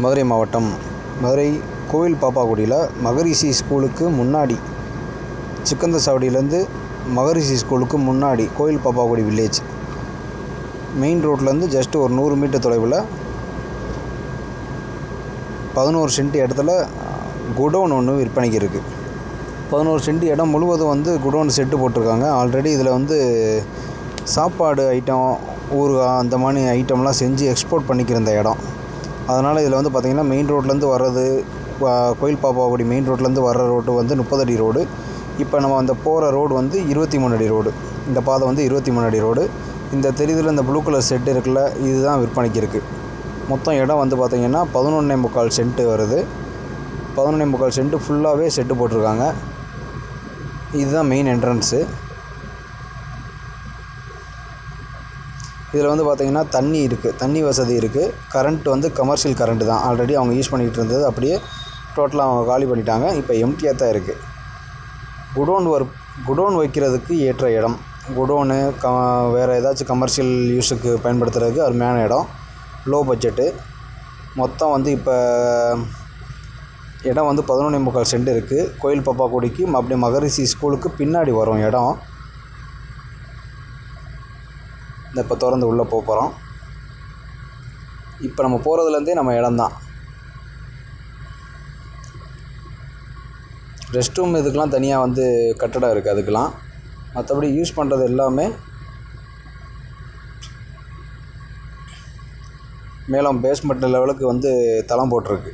மதுரை மாவட்டம் மதுரை கோவில் பாப்பாக்குடியில் மகரிஷி ஸ்கூலுக்கு முன்னாடி, சிக்கந்தர் சாவடியிலேருந்து மகரிஷி ஸ்கூலுக்கு முன்னாடி கோவில் பாப்பாக்குடி வில்லேஜ் மெயின் ரோட்லேருந்து ஜஸ்ட் ஒரு 100 மீட்டர் தொலைவில் 11 சென்ட் இடத்துல குடோன் ஒன்று விற்பனைக்கு இருக்குது. 11 சென்ட் இடம் முழுவதும் குடோன் செட்டு போட்டிருக்காங்க. ஆல்ரெடி இதில் சாப்பாடு ஐட்டம், ஊறுகாய் அந்த மாதிரி ஐட்டம்லாம் செஞ்சு எக்ஸ்போர்ட் பண்ணிக்கிற இந்த இடம். அதனால் இதில் பார்த்திங்கன்னா மெயின் ரோட்லேருந்து வர்றது, கோயில் பாப்பாக்குடி மெயின் ரோட்லேருந்து வர்ற ரோடு 30 அடி ரோடு. இப்போ நம்ம அந்த போகிற ரோடு 23 அடி ரோடு. இந்த பாதை 23 அடி ரோடு. இந்த தெரிதில் இந்த ப்ளூ கலர் செட்டு இருக்குல்ல, இதுதான் விற்பனைக்கு இருக்குது. மொத்தம் இடம் பார்த்திங்கன்னா 11.25 சென்ட்டு வருது. 11.25 சென்ட்டு ஃபுல்லாகவே செட்டு போட்டிருக்காங்க. இதுதான் மெயின் என்ட்ரன்ஸு. இதில் பார்த்திங்கன்னா தண்ணி இருக்குது, தண்ணி வசதி இருக்குது. கரண்ட் கமர்ஷியல் கரண்ட்டு தான். ஆல்ரெடி அவங்க யூஸ் பண்ணிகிட்டு இருந்தது அப்படியே டோட்டலாக அவங்க காலி பண்ணிட்டாங்க. இப்போ எம்டியாக தான் இருக்குது. குடோன் வைக்கிறதுக்கு ஏற்ற இடம். குடோனு வேறு ஏதாச்சும் கமர்ஷியல் யூஸுக்கு பயன்படுத்துகிறதுக்கு அருமையான இடம். Low budget. மொத்தம் இப்போ இடம் 11.25 சென்ட் இருக்குது. கோயில் பாப்பாக்குடிக்கு அப்படியே மகரிஷி ஸ்கூலுக்கு பின்னாடி வரும் இடம். இப்போ திறந்து உள்ளே போகிறோம். இப்போ நம்ம போகிறதுலேருந்தே நம்ம இடம்தான். ரெஸ்ட் ரூம் இதுக்கெலாம் தனியாக கட்டடம் இருக்குது. அதுக்கெலாம் மற்றபடி யூஸ் பண்ணுறது எல்லாமே மேலும் பேஸ்மெண்ட் லெவலுக்கு தளம் போட்டிருக்கு.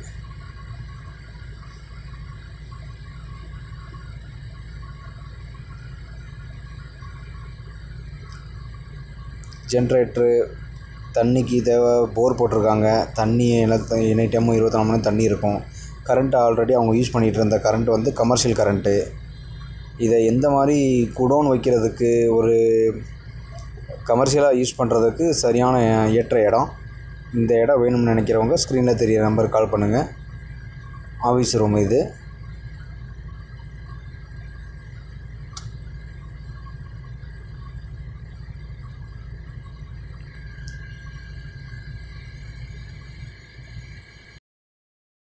ஜென்ரேட்ரு, தண்ணிக்கு தேவை போர் போட்டிருக்காங்க. தண்ணி எனி டைமும் 24 மணி நேரம் தண்ணி இருக்கும். கரண்ட்டு ஆல்ரெடி அவங்க யூஸ் பண்ணிகிட்டு இருந்த கரண்ட்டு கமர்ஷியல் கரண்ட்டு. இதை எந்த மாதிரி குடோன் வைக்கிறதுக்கு, ஒரு கமர்ஷியலாக யூஸ் பண்ணுறதுக்கு சரியான ஏற்ற இடம். இந்த இடம் வேணும்னு நினைக்கிறவங்க ஸ்க்ரீனில் தெரிகிற நம்பருக்கு கால் பண்ணுங்கள். ஆஃபீஸ் ரூம் இது.